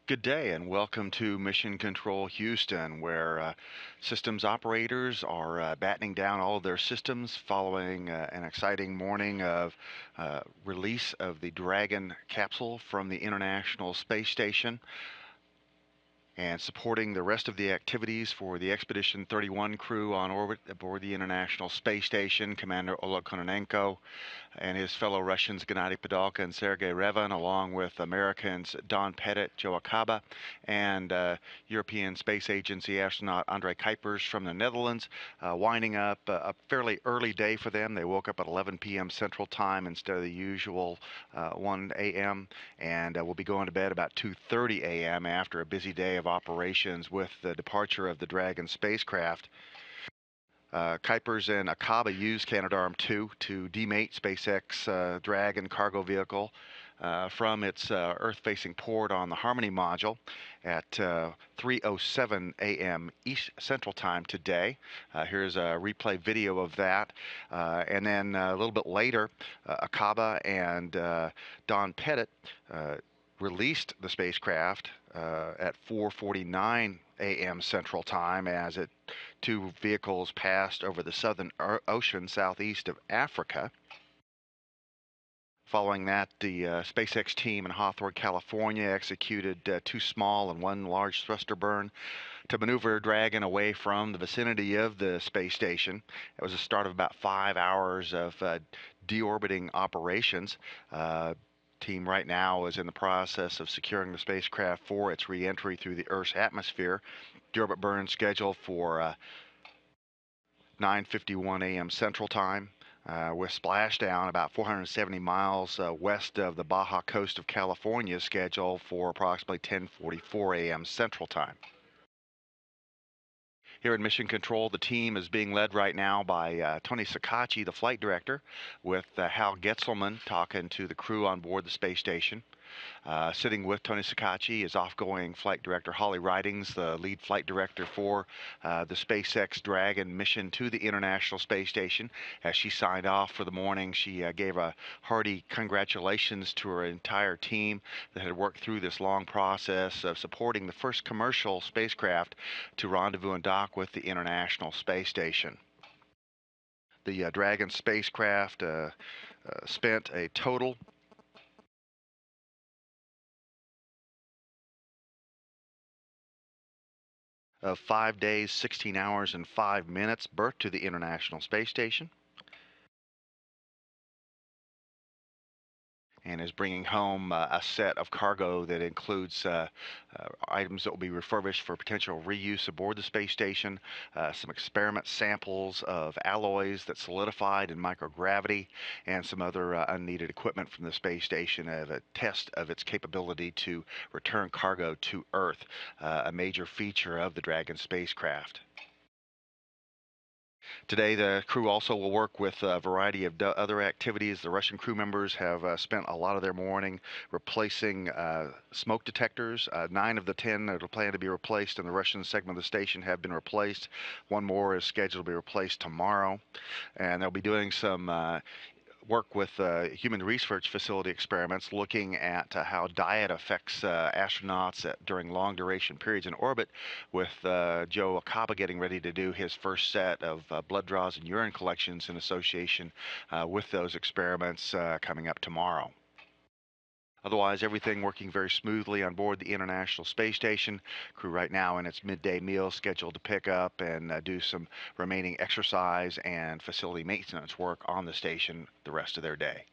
Good day and welcome to Mission Control Houston, where systems operators are battening down all of their systems following an exciting morning of release of the Dragon capsule from the International Space Station and supporting the rest of the activities for the Expedition 31 crew on orbit aboard the International Space Station. Commander Oleg Kononenko and his fellow Russians Gennady Padalka and Sergei Revin, along with Americans Don Pettit, Joe Acaba, and European Space Agency astronaut Andrei Kuipers from the Netherlands, winding up a fairly early day for them. They woke up at 11 p.m. Central Time instead of the usual 1 a.m., and will be going to bed about 2:30 a.m. after a busy day of operations with the departure of the Dragon spacecraft. Kuipers and Acaba used Canadarm2 to demate SpaceX Dragon cargo vehicle from its Earth-facing port on the Harmony module at 3:07 a.m. East Central Time today. Here's a replay video of that. And then a little bit later, Acaba and Don Pettit released the spacecraft at 4:49 a.m. Central Time as two vehicles passed over the Southern Ocean southeast of Africa. Following that, the SpaceX team in Hawthorne, California executed two small and one large thruster burn to maneuver Dragon away from the vicinity of the space station. It was a start of about 5 hours of deorbiting operations. Team right now is in the process of securing the spacecraft for its re-entry through the Earth's atmosphere. Deorbit burn scheduled for 9:51 a.m. Central Time, with splashdown about 470 miles west of the Baja coast of California, scheduled for approximately 10:44 a.m. Central Time. Here in Mission Control, the team is being led right now by Tony Sacacci, the flight director, with Hal Getzelman talking to the crew on board the space station. Sitting with Tony Sacacci is offgoing flight director Holly Ridings, the lead flight director for the SpaceX Dragon mission to the International Space Station. As she signed off for the morning, she gave a hearty congratulations to her entire team that had worked through this long process of supporting the first commercial spacecraft to rendezvous and dock with the International Space Station. The Dragon spacecraft spent a total of 5 days, 16 hours, and 5 minutes berthed to the International Space Station, and is bringing home a set of cargo that includes items that will be refurbished for potential reuse aboard the space station, some experiment samples of alloys that solidified in microgravity, and some other unneeded equipment from the space station of a test of its capability to return cargo to Earth, a major feature of the Dragon spacecraft. Today, the crew also will work with a variety of other activities. The Russian crew members have spent a lot of their morning replacing smoke detectors. 9 of the 10 that are planned to be replaced in the Russian segment of the station have been replaced. One more is scheduled to be replaced tomorrow. And they'll be doing some work with human research facility experiments looking at how diet affects astronauts during long duration periods in orbit, with Joe Acaba getting ready to do his first set of blood draws and urine collections in association with those experiments coming up tomorrow. Otherwise, everything working very smoothly on board the International Space Station. Crew right now in its midday meal, scheduled to pick up and do some remaining exercise and facility maintenance work on the station the rest of their day.